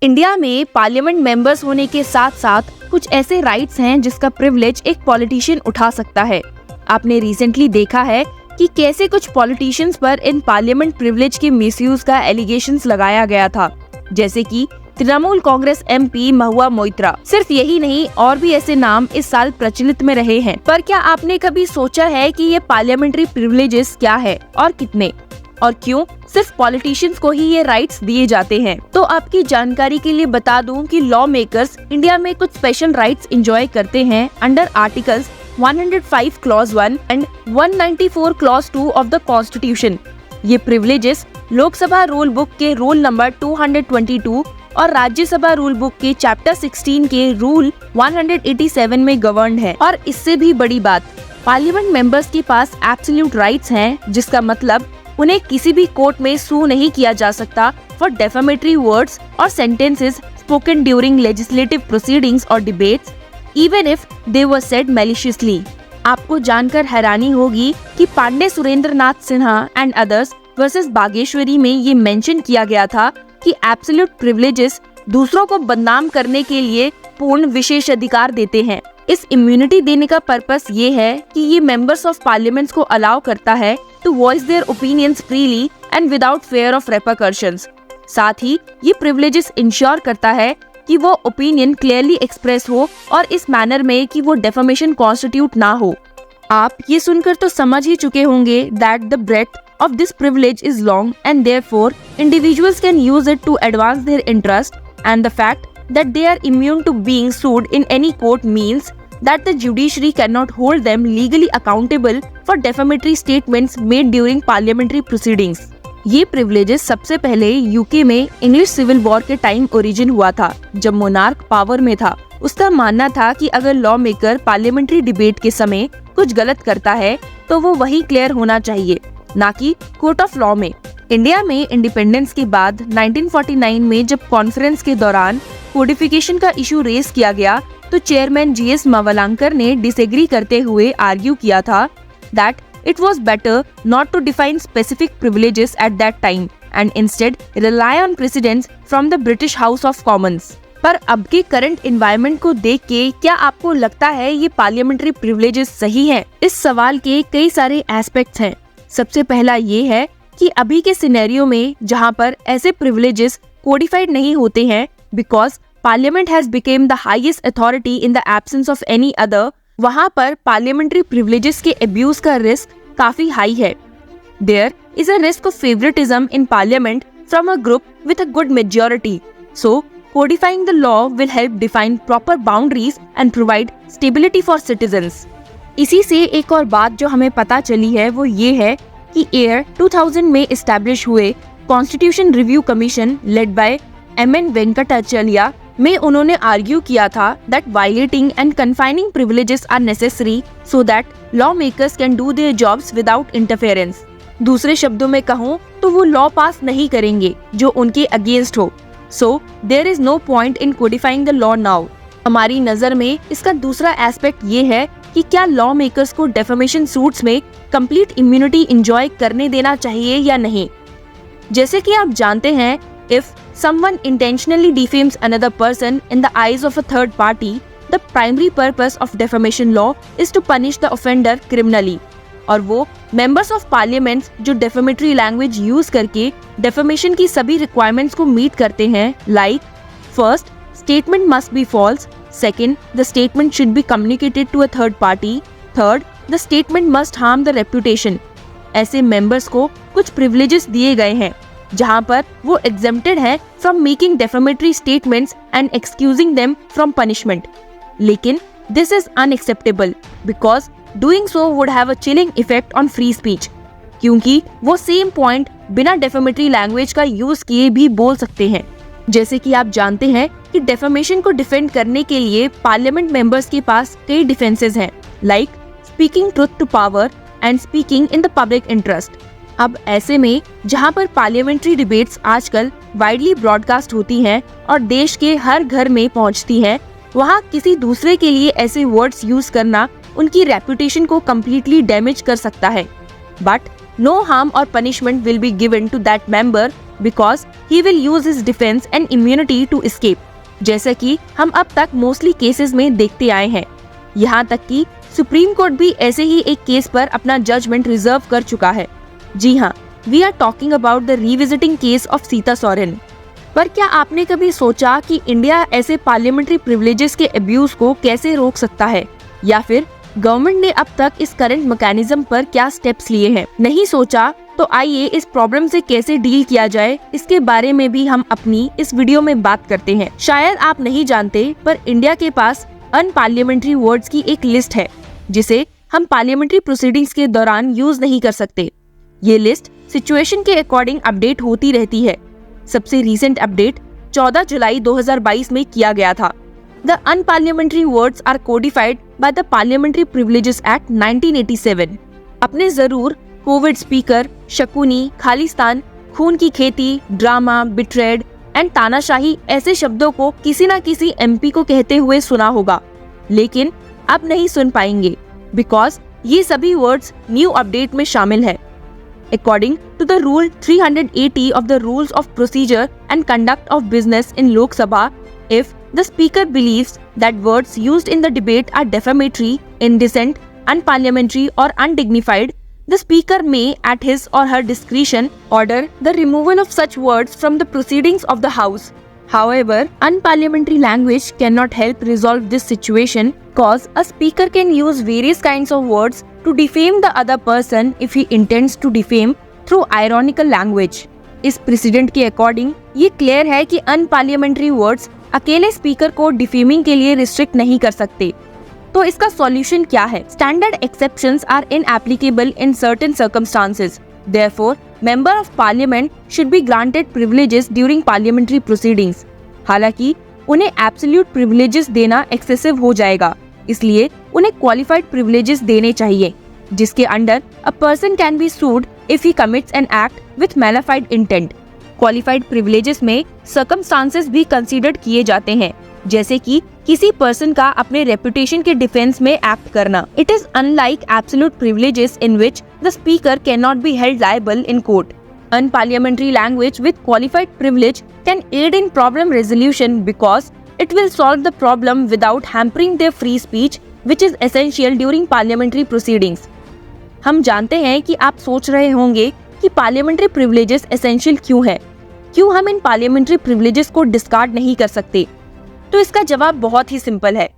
India में parliament members होने के साथ साथ कुछ ऐसे राइट्स हैं जिसका प्रिविलेज एक पॉलिटिशियन उठा सकता है। आपने रिसेंटली देखा है कि कैसे कुछ पॉलिटिशियंस पर इन पार्लियामेंट प्रिविलेज के मिसयूज का एलिगेशंस लगाया गया था, जैसे कि तृणमूल कांग्रेस एमपी महुआ मोइत्रा। सिर्फ यही नहीं, और भी ऐसे नाम इस साल प्रचलित में रहे हैं। पर क्या आपने कभी सोचा है कि ये पार्लियामेंट्री प्रिविलेजेस क्या है और कितने और क्यों सिर्फ पॉलिटिशियंस को ही ये राइट्स दिए जाते हैं? तो आपकी जानकारी के लिए बता दूं कि लॉ मेकर्स इंडिया में कुछ स्पेशल राइट्स एंजॉय करते हैं under articles 105 clause 1 and 194 clause 2 of the constitution. ये प्रिविलेजेस लोकसभा रूल बुक के रूल नंबर 222 और राज्यसभा रूल बुक के चैप्टर 16 के रूल 187 में गवर्न्ड है। और इससे भी बड़ी बात, पार्लियामेंट मेंबर्स के पास एब्सोल्यूट राइट्स हैं, जिसका मतलब उन्हें किसी भी कोर्ट में सू नहीं किया जा सकता फॉर डेफेमेटरी वर्ड्स और sentences spoken during legislative proceedings और debates, even if they were said maliciously. आपको जानकर हैरानी होगी कि Pandey Surendra Nath Sinha and others versus Bageshwari में ये मेंशन किया गया था कि एब्सोल्यूट प्रिविलेजेस दूसरों को बदनाम करने के लिए पूर्ण विशेष अधिकार देते हैं। इस इम्यूनिटी देने का पर्पस ये है कि ये मेंबर्स ऑफ पार्लियामेंट को अलाउ करता है to voice their opinions freely and without fear of repercussions. साथ ही ये प्रिविलेजेस इंश्योर करता है कि वो ओपिनियन क्लियरली एक्सप्रेस हो और इस मैनर में कि वो डेफेमेशन कॉन्स्टिट्यूट ना हो। आप ये सुनकर तो समझ ही चुके होंगे that the breath of this privilege is long and therefore individuals can use it to advance their interest, and the fact that they are immune to being sued in any court means that the judiciary cannot hold them legally accountable for defamatory statements made during parliamentary proceedings. ये privileges सबसे पहले UK में English civil war के time origin हुआ था, जब monarch power में था। उसका मानना था कि अगर लॉ मेकर पार्लियामेंट्री डिबेट के समय कुछ गलत करता है तो वो वही क्लियर होना चाहिए, ना कि कोर्ट ऑफ लॉ में। इंडिया में इंडिपेंडेंस के बाद 1949 में जब कॉन्फ्रेंस के दौरान कोडिफिकेशन का इशू रेज किया गया तो चेयरमैन जीएस मावलांकर ने डिसएग्री करते हुए आर्ग्यू किया था that it was better not to define specific privileges at that time and instead rely on precedents from the British House of Commons. पर अब के करंट एनवायरनमेंट को देख के क्या आपको लगता है ये पार्लियामेंट्री प्रिविलेजेस सही हैं? इस सवाल के कई सारे एस्पेक्ट्स हैं। सबसे पहला ये है कि अभी के सिनेरियो में जहां पर ऐसे प्रिविलेजेस कोडिफाइड नहीं होते हैं because parliament has become the highest authority in the absence of any other, वहां पर पार्लियामेंट्री प्रिविलेजेस के अब्यूज का रिस्क काफी हाई है। There is a risk of favouritism in parliament from a group with a good majority, so codifying the law will help define proper boundaries and provide stability for citizens. इसी से एक और बात जो हमें पता चली है वो ये है कि ईयर 2000 में इस्टेब्लिश हुए constitution review commission led by M N. Venkatachaliah में उन्होंने आर्ग्यू किया था that violating and confining privileges are necessary so that law makers can do their jobs without interference. दूसरे शब्दों में कहूँ तो वो लॉ पास नहीं करेंगे जो उनके अगेंस्ट हो। So there is no point in codifying the law now. हमारी नजर में इसका दूसरा एस्पेक्ट ये है कि क्या लॉ मेकर्स को डेफेमेशन सूट्स में कंप्लीट इम्यूनिटी एंजॉय करने देना चाहिए या नहीं। जैसे कि आप जानते हैं, if someone intentionally defames another person in the eyes of a third party, the primary purpose of defamation law is to punish the offender criminally. और वो मेंबर्स ऑफ पार्लियामेंट जो डेफेमेटरी लैंग्वेज यूज करके defamation की सभी requirements को meet करते हैं, like first, statement must be false, second, the statement should be communicated to a third party, third, the statement must harm the reputation. ऐसे members को कुछ प्रिविलेजेस दिए गए हैं जहां पर वो एग्जेम्प्टेड है from making defamatory statements and excusing them from punishment. लेकिन this is unacceptable because doing so would have a chilling effect on free speech, क्योंकि वो सेम पॉइंट बिना डेफेमेटरी लैंग्वेज का यूज किए भी बोल सकते हैं। जैसे कि आप जानते हैं कि डेफेमेशन को डिफेंड करने के लिए पार्लियामेंट मेंबर्स के पास कई डिफेंसेस हैं, like speaking truth to power and speaking in the public interest. अब ऐसे में जहां पर पार्लियामेंट्री डिबेट्स आजकल वाइडली ब्रॉडकास्ट होती हैं और देश के हर घर में पहुंचती हैं, वहां किसी दूसरे के लिए ऐसे वर्ड्स यूज करना उनकी रेपुटेशन को कम्प्लीटली डैमेज कर सकता है। बट नो हार्म और punishment will be given to that member because he will use his defense and immunity to escape, जैसा कि हम अब तक मोस्टली केसेस में देखते आए हैं। यहाँ तक कि सुप्रीम कोर्ट भी ऐसे ही एक केस पर अपना जजमेंट रिजर्व कर चुका है। जी हाँ, we are talking about the revisiting case of Sita Soren. पर क्या आपने कभी सोचा कि इंडिया ऐसे पार्लियामेंट्री प्रिविलेजेस के अब्यूज को कैसे रोक सकता है, या फिर गवर्नमेंट ने अब तक इस करंट मैकेनिज्म पर क्या स्टेप्स लिए हैं? नहीं सोचा तो आइए इस प्रॉब्लम से कैसे डील किया जाए, इसके बारे में भी हम अपनी इस वीडियो में बात करते हैं। शायद आप नहीं जानते, पर इंडिया के पास अनपार्लियामेंट्री वर्ड्स की एक लिस्ट है जिसे हम पार्लियामेंट्री प्रोसीडिंग्स के दौरान यूज नहीं कर सकते। ये लिस्ट सिचुएशन के अकॉर्डिंग अपडेट होती रहती है। सबसे रीसेंट अपडेट 14 जुलाई 2022 में किया गया था। The unparliamentary words are codified by the parliamentary privileges act 1987। अपने जरूर कोविड स्पीकर, शकुनी, खालिस्तान, खून की खेती, ड्रामा, बिट्रेड एंड तानाशाही ऐसे शब्दों को किसी न किसी एमपी को कहते हुए सुना होगा, लेकिन अब नहीं सुन पाएंगे बिकॉज ये सभी वर्ड्स न्यू अपडेट में शामिल है। According to the Rule 380 of the Rules of Procedure and Conduct of Business in Lok Sabha, if the speaker believes that words used in the debate are defamatory, indecent, unparliamentary or undignified, the speaker may, at his or her discretion, order the removal of such words from the proceedings of the House. However, unparliamentary language cannot help resolve this situation cause a speaker can use various kinds of words to defame the other person if he intends to defame through ironical language. इस president के according ये clear है कि unparliamentary words अकेले speaker को defaming के लिए restrict नहीं कर सकते। तो इसका सॉल्यूशन क्या है? Standard exceptions are inapplicable in certain circumstances. Therefore, member of parliament should be granted privileges during parliamentary proceedings. हालांकि उन्हें एब्सोल्यूट प्रिविलेजेस देना एक्सेसिव हो जाएगा, इसलिए उन्हें क्वालिफाइड प्रिविलेजेस देने चाहिए, जिसके under a person can be sued if he commits an act with malafide intent. Qualified privileges में सर्कमस्टांसेस भी कंसीडर्ड किए जाते हैं, जैसे कि किसी पर्सन का अपने रेपुटेशन के डिफेंस में एक्ट करना। It is unlike absolute privileges in which the speaker can not be held liable in court. Unparliamentary language with qualified privilege can aid in problem resolution because it will solve the problem without hampering their free speech, which is essential during parliamentary proceedings. हम जानते हैं कि आप सोच रहे होंगे कि parliamentary privileges essential क्यों है, क्यों हम इन पार्लियामेंट्री प्रिविलेजेस को डिस्कार्ड नहीं कर सकते। तो इसका जवाब बहुत ही सिंपल है।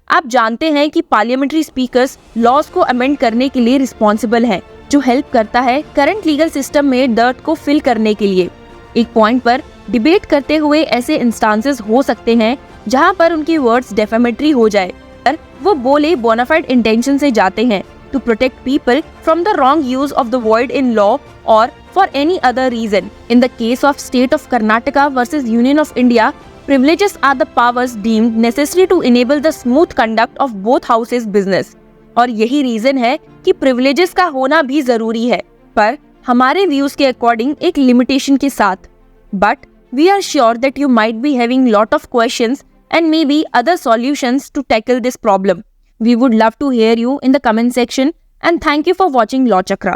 आप जानते हैं कि पार्लियामेंट्री स्पीकर्स लॉज को अमेंड करने के लिए रिस्पॉन्सिबल हैं, जो हेल्प करता है करंट लीगल सिस्टम में डर्ट को फिल करने के लिए। एक पॉइंट पर डिबेट करते हुए ऐसे इंस्टांसेस हो सकते हैं जहां पर उनकी वर्ड्स डेफेमेटरी हो जाए, पर वो बोले बोनाफाइड इंटेंशन से जाते हैं to protect people from the wrong use of the word in law और for any other reason. In the case of state of Karnataka versus union of India, privileges are the powers deemed necessary to enable the smooth conduct of both houses business. और यही reason है कि privileges का होना भी जरूरी है, पर हमारे व्यूज के अकॉर्डिंग एक लिमिटेशन के साथ। But we are sure that you might be having lot of questions and maybe other solutions to tackle this problem. We would love to hear you in the comment section, and thank you for watching Law Chakra.